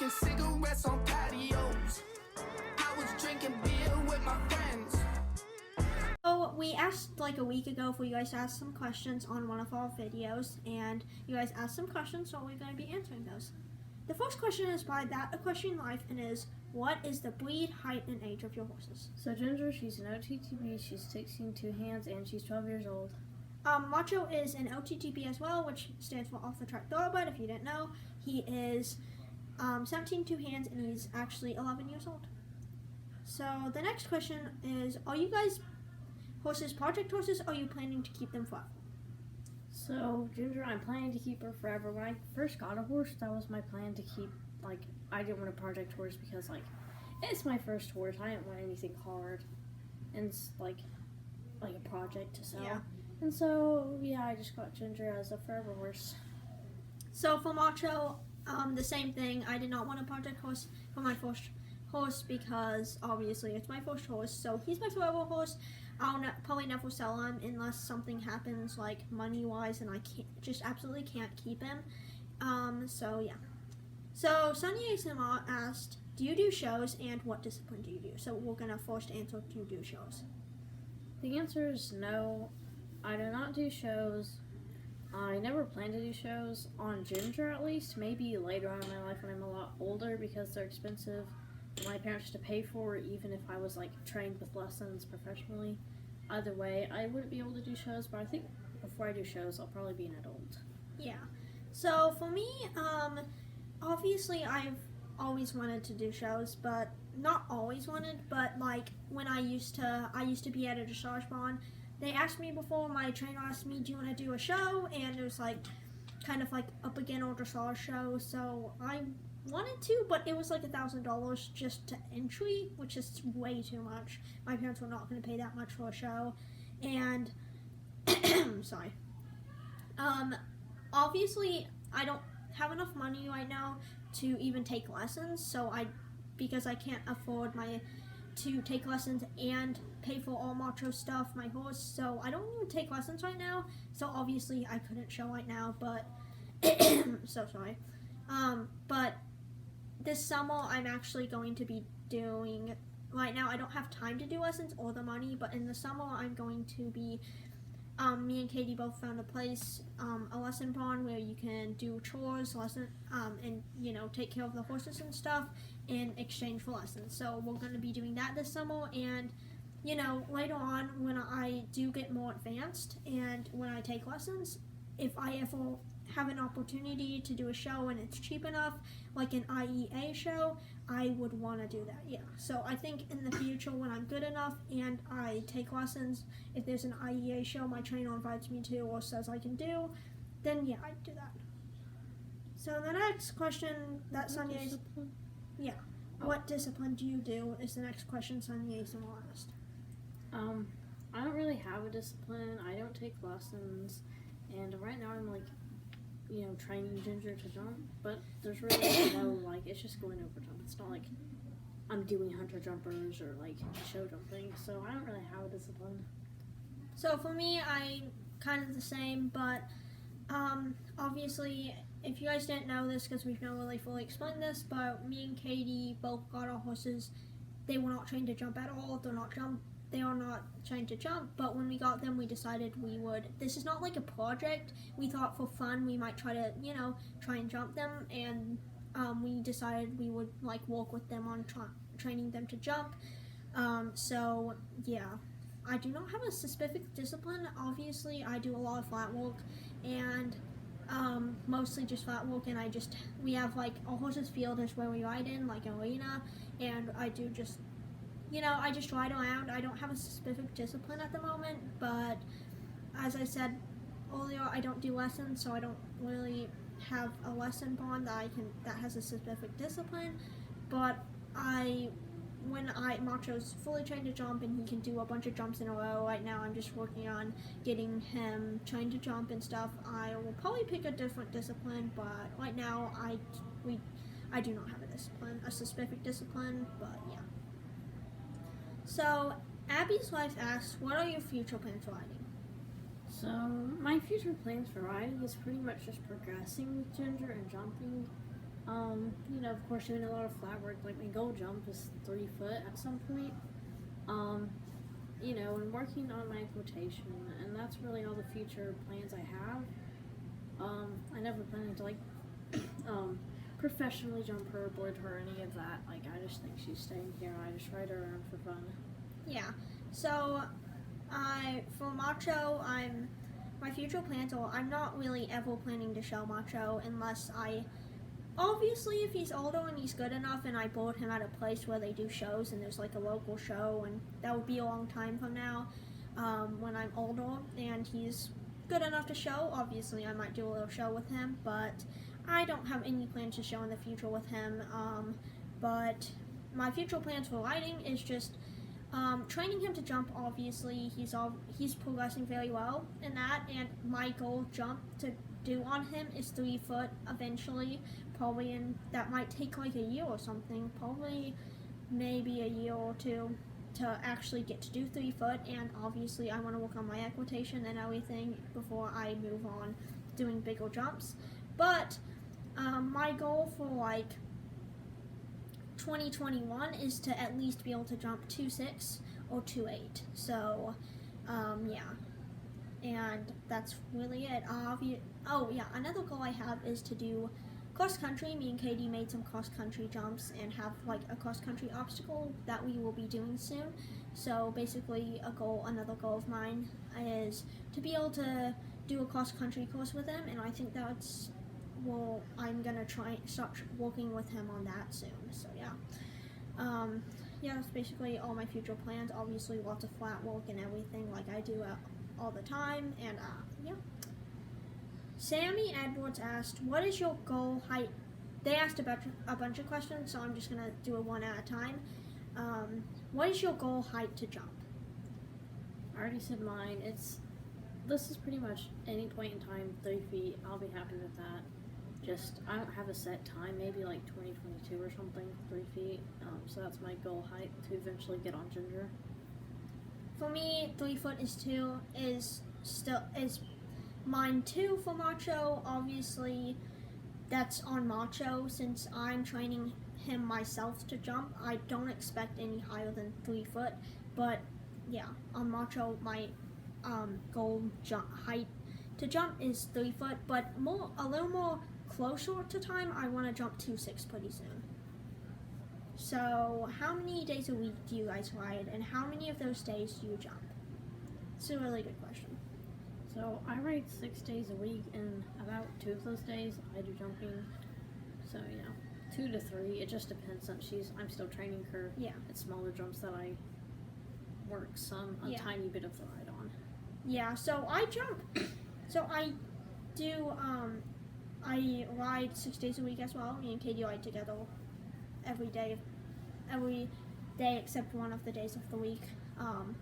smoking cigarettes on patios. I was drinking beer with my friends. So we asked like a week ago for you guys to ask some questions on one of our videos, and you guys asked some questions, so we're going to be answering those. The first question is by That Equestrian Life, and is, what is the breed, height, and age of your horses? So Ginger, she's an OTTB, she's 16 two hands, and she's 12 years old. Macho is an OTTB as well, which stands for off the track thoroughbred, if you didn't know. He is 17 two hands, and he's actually 11 years old. So the next question is, are you guys horses project horses, or are you planning to keep them forever? So Ginger, I'm planning to keep her forever. When I first got a horse, that was my plan to keep, I didn't want a project horse because, it's my first horse. I didn't want anything hard and, like a project to sell. Yeah. And so, yeah, I just got Ginger as a forever horse. So for Macho, the same thing. I did not want a project horse for my first horse because obviously it's my first horse, so he's my forever horse. I'll probably never sell him unless something happens, like money-wise, and I absolutely can't keep him. So yeah. So Sunny ASMR asked, do you do shows, and what discipline do you do? So we're gonna first answer, do you do shows? The answer is no. I do not do shows. I never plan to do shows on Ginger, at least. Maybe later on in my life when I'm a lot older, because they're expensive for my parents to pay for, even if I was trained with lessons professionally. Either way, I wouldn't be able to do shows, but I think before I do shows, I'll probably be an adult. Yeah. So for me, obviously I've always wanted to do shows, but not always wanted, but when I used to be at a dressage barn. They asked me before, my trainer asked me, do you want to do a show? And it was kind of a beginner dressage show, so I wanted to, but it was $1,000 just to entry, which is way too much. My parents were not going to pay that much for a show, and sorry. Obviously, I don't have enough money right now to even take lessons, because I can't afford to take lessons and pay for all Macho stuff, my horse, so I don't even take lessons right now, so obviously I couldn't show right now, but so sorry. But this summer I'm actually going to be doing, right now I don't have time to do lessons or the money, but in the summer I'm going to be, me and Katie both found a place, a lesson barn where you can do chores, and take care of the horses and stuff in exchange for lessons. So we're going to be doing that this summer, and later on when I do get more advanced and when I take lessons, if I ever have an opportunity to do a show and it's cheap enough, like an IEA show, I would want to do that, yeah. So I think in the future when I'm good enough and I take lessons, if there's an IEA show my trainer invites me to or says I can do, then yeah, I'd do that. So the next question that Sunny's, yeah, what discipline do you do is the next question Sunny ASMR asked. I don't really have a discipline. I don't take lessons, and right now I'm training Ginger to jump, but there's really no it's just going over jump. It's not like I'm doing hunter jumpers or show jumping, so I don't really have a discipline. So for me, I'm kind of the same, but obviously, if you guys didn't know this, because we've never really fully explained this, but me and Katie both got our horses. They were not trained to jump at all. They are not trained to jump, but when we got them, we decided we would. This is not like a project. We thought for fun we might try to, try and jump them, and we decided we would work with them on training them to jump. So yeah, I do not have a specific discipline. Obviously, I do a lot of flat work, and mostly just flat work, and we have our horses field is where we ride in, an arena, and I do just, I just ride around. I don't have a specific discipline at the moment, but as I said earlier, I don't do lessons, so I don't really have a lesson bond that has a specific discipline, but when Macho's fully trained to jump and he can do a bunch of jumps in a row, right now I'm just working on getting him trained to jump and stuff. I will probably pick a different discipline, but right now I do not have a specific discipline, but yeah. So Abby's Life asks, what are your future plans for riding? So my future plans for riding is pretty much just progressing with Ginger and jumping. Of course, doing a lot of flat work. Like my goal jump is 3 foot at some point. And working on my equitation, and that's really all the future plans I have. I never plan to professionally jump her, board her, any of that. Like I just think she's staying here. I just ride her around for fun. Yeah. So, for Macho, my future plans are I'm not really ever planning to show Macho unless obviously if he's older and he's good enough and I board him at a place where they do shows and there's like a local show, and that would be a long time from now, when I'm older and he's good enough to show, obviously I might do a little show with him, but I don't have any plans to show in the future with him. But my future plans for riding is just training him to jump. Obviously, he's progressing very well in that, and my goal jump to do on him is 3 foot eventually. Probably, and that might take like a year or something. Probably, maybe a year or two to actually get to do 3 foot. And obviously, I want to work on my equitation and everything before I move on doing bigger jumps. But my goal for like 2021 is to at least be able to jump 2.6 or 2.8. So, yeah, and that's really it. Another goal I have is to do cross country. Me and Katie made some cross country jumps and have like a cross country obstacle that we will be doing soon. So basically, another goal of mine is to be able to do a cross country course with him, and I think I'm gonna start working with him on that soon. So yeah, that's basically all my future plans. Obviously, lots of flat work and everything like I do all the time, and yeah. Sammy Edwards asked, "What is your goal height?" They asked about a bunch of questions, so I'm just gonna do it one at a time. What is your goal height to jump? I already said mine. This is pretty much any point in time, 3 feet. I'll be happy with that. I don't have a set time, maybe like 2022 or something, 3 feet. So that's my goal height to eventually get on Ginger. For me, 3 foot is mine too for Macho. Obviously, that's on Macho since I'm training him myself to jump. I don't expect any higher than 3 foot, but yeah, on Macho, my goal height to jump is 3 foot, but a little more closer to time, I want to jump 2.6 pretty soon. So, how many days a week do you guys ride, and how many of those days do you jump? It's a really good question. So, I ride 6 days a week, and about 2 of those days I do jumping. So, 2 to 3. It just depends since I'm still training her. Yeah. It's smaller jumps that I work a tiny bit of the ride on. Yeah, so I jump. So I do, I ride 6 days a week as well. Me and Katie ride together every day except one of the days of the week.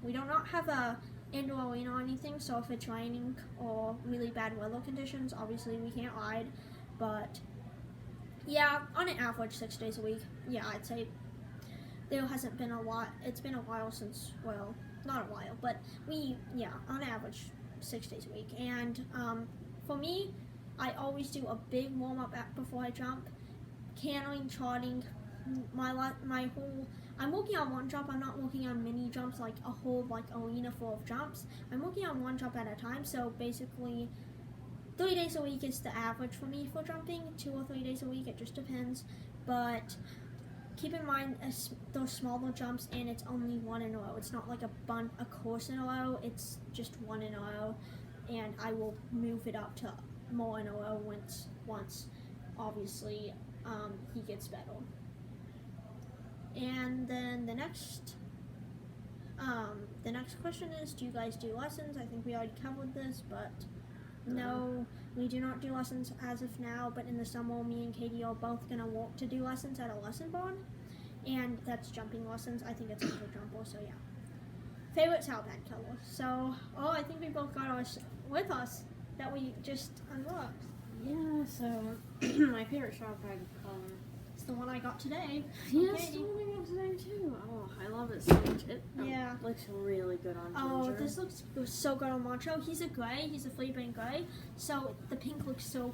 We do not have a indoor arena or anything, so if it's raining or really bad weather conditions, obviously we can't ride. But yeah, on an average 6 days a week, yeah, I'd say there hasn't been a lot. It's been a while since, well, not a while, but on average 6 days a week. And for me, I always do a big warm-up before I jump. Canoeing, trotting, I'm working on one jump. I'm not working on mini jumps like a whole arena full of jumps. I'm working on one jump at a time. So basically, 3 days a week is the average for me for jumping. 2 or 3 days a week, it just depends. But keep in mind those smaller jumps, and it's only one in a row. It's not like a course in a row. It's just one in a row, and I will move it up to more in a row once obviously he gets better. And then the next question is, do you guys do lessons? I think we already covered this, but no, we do not do lessons as of now, but in the summer, me and Katie are both going to work to do lessons at a lesson barn, and that's jumping lessons. I think it's a little jumper, so yeah. Favorite Salband color. So, I think we both got ours with us that we just unlocked. Yeah, so my favorite shop bag It's the one I got today. Yeah, Okay. it's the one I got today too. Oh, I love it so much. It Yeah. looks really good on Oh, Ginger. this looks so good on Macho. He's a gray. He's a flea bane gray. So the pink looks so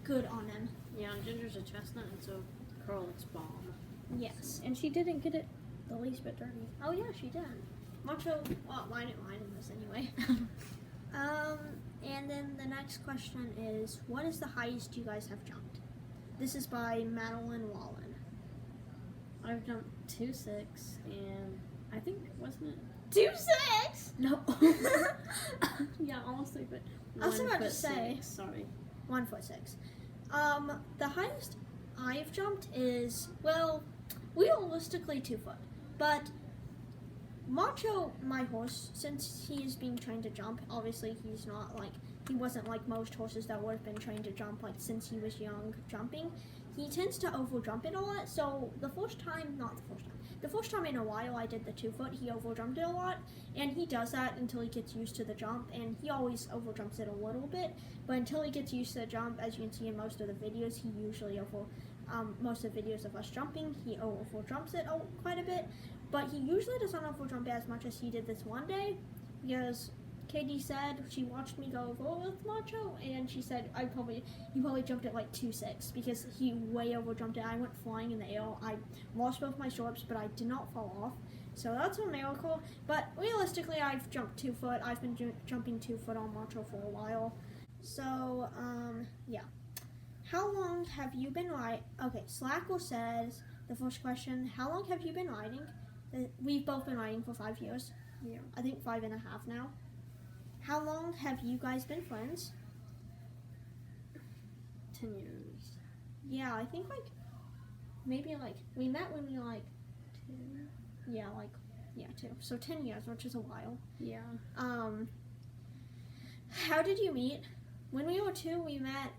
good on him. Yeah, and Ginger's a chestnut, and so Curl looks bomb. Yes. And she didn't get it the least bit dirty. Oh yeah, she did. Macho. Well, I didn't mind this anyway. And then the next question is, what is the highest you guys have jumped? This is by Madeline Wallen. I've jumped 2.6, and I think, wasn't it? 2.6. No. Yeah, almost 3 foot. I was about to 1'6", say. sorry. 1'6". The highest I've jumped is, well, realistically 2 foot. But Macho, my horse, since he is being trained to jump, obviously he wasn't like most horses that would have been trained to jump like since he was young jumping. He tends to over jump it a lot. So the first time in a while I did the 2 foot, he over jumped it a lot, and he does that until he gets used to the jump, and he always over jumps it a little bit, but until he gets used to the jump, as you can see in most of the videos, he usually most of the videos of us jumping, he over jumps it quite a bit, but he usually doesn't over jump it as much as he did this one day, because Katie said she watched me go over with Macho, and she said he probably jumped it like 2.6 because he way over jumped it. I went flying in the air. I lost both my stirrups, but I did not fall off. So that's a miracle. But realistically, I've jumped 2 foot. I've been jumping 2 foot on Macho for a while. So yeah. How long have you been riding? Okay, Slackle says the first question. How long have you been riding? We've both been riding for 5 years. Yeah. I think 5.5 now. How long have you guys been friends? 10 years. Yeah, I think maybe we met when we were 2. Yeah, 2. So 10 years, which is a while. Yeah. How did you meet? When we were 2, we met,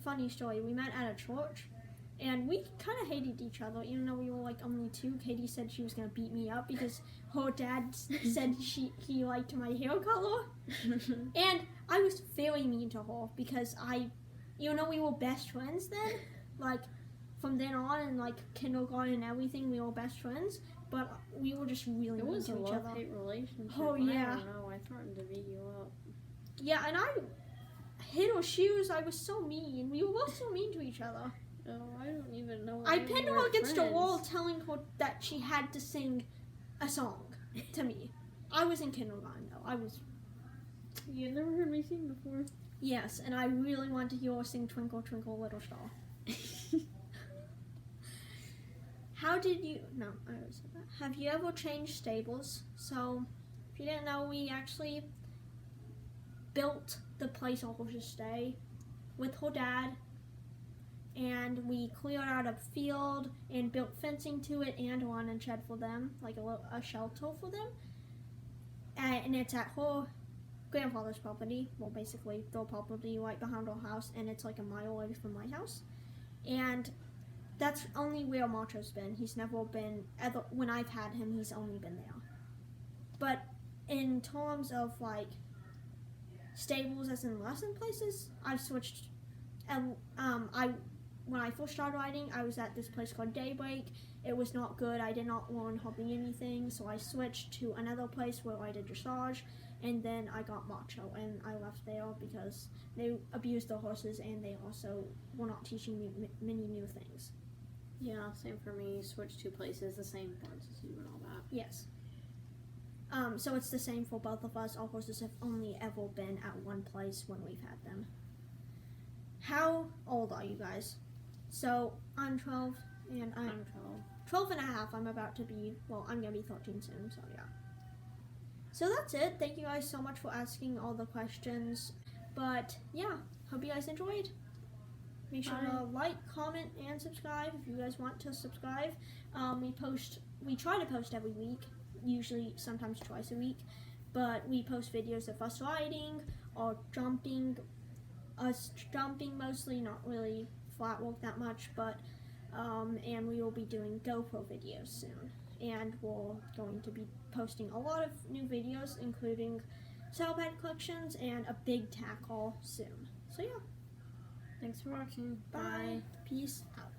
funny story, we met at a church. And we kind of hated each other, even though we were only 2. Katie said she was going to beat me up because her dad said he liked my hair color. And I was very mean to her because we were best friends then. From then on in kindergarten and everything, we were best friends. But we were just really mean to each other. It was a love-hate relationship. Oh, yeah. I don't know, I threatened to beat you up. Yeah, and I hit her shoes. I was so mean. We were both so mean to each other. Oh, I don't even know. I pinned her against a wall telling her that she had to sing a song to me. I was in kindergarten though. You've never heard me sing before? Yes, and I really wanted to hear her sing Twinkle Twinkle Little Star. How did you, no, I already said that. Have you ever changed stables? So, if you didn't know, we actually built the place our horses stay with her dad. And we cleared out a field and built fencing to it and a lawn and shed for them, a shelter for them. And it's at her grandfather's property, well, basically their property right behind our house, and it's a mile away from my house. And that's only where Macho's been. He's never been, when I've had him, he's only been there. But in terms of stables as in lesson places, I've switched, and when I first started riding, I was at this place called Daybreak. It was not good. I did not learn hardly anything, so I switched to another place where I did dressage, and then I got Macho, and I left there because they abused the horses, and they also were not teaching me many new things. Yeah, same for me. Switched 2 places, the same parts as you and all that. Yes. So it's the same for both of us. Our horses have only ever been at one place when we've had them. How old are you guys? So, I'm 12, and I'm 12 and a half. I'm about to be, I'm going to be 13 soon, so yeah. So that's it. Thank you guys so much for asking all the questions. But, yeah, hope you guys enjoyed. Make sure to like, comment, and subscribe if you guys want to subscribe. We try to post every week, usually sometimes twice a week, but we post videos of us riding or jumping, mostly, not really flat work that much, but and we will be doing GoPro videos soon, and we're going to be posting a lot of new videos, including saddlebag collections and a big tackle soon. So yeah, Thanks for watching. bye. Peace out.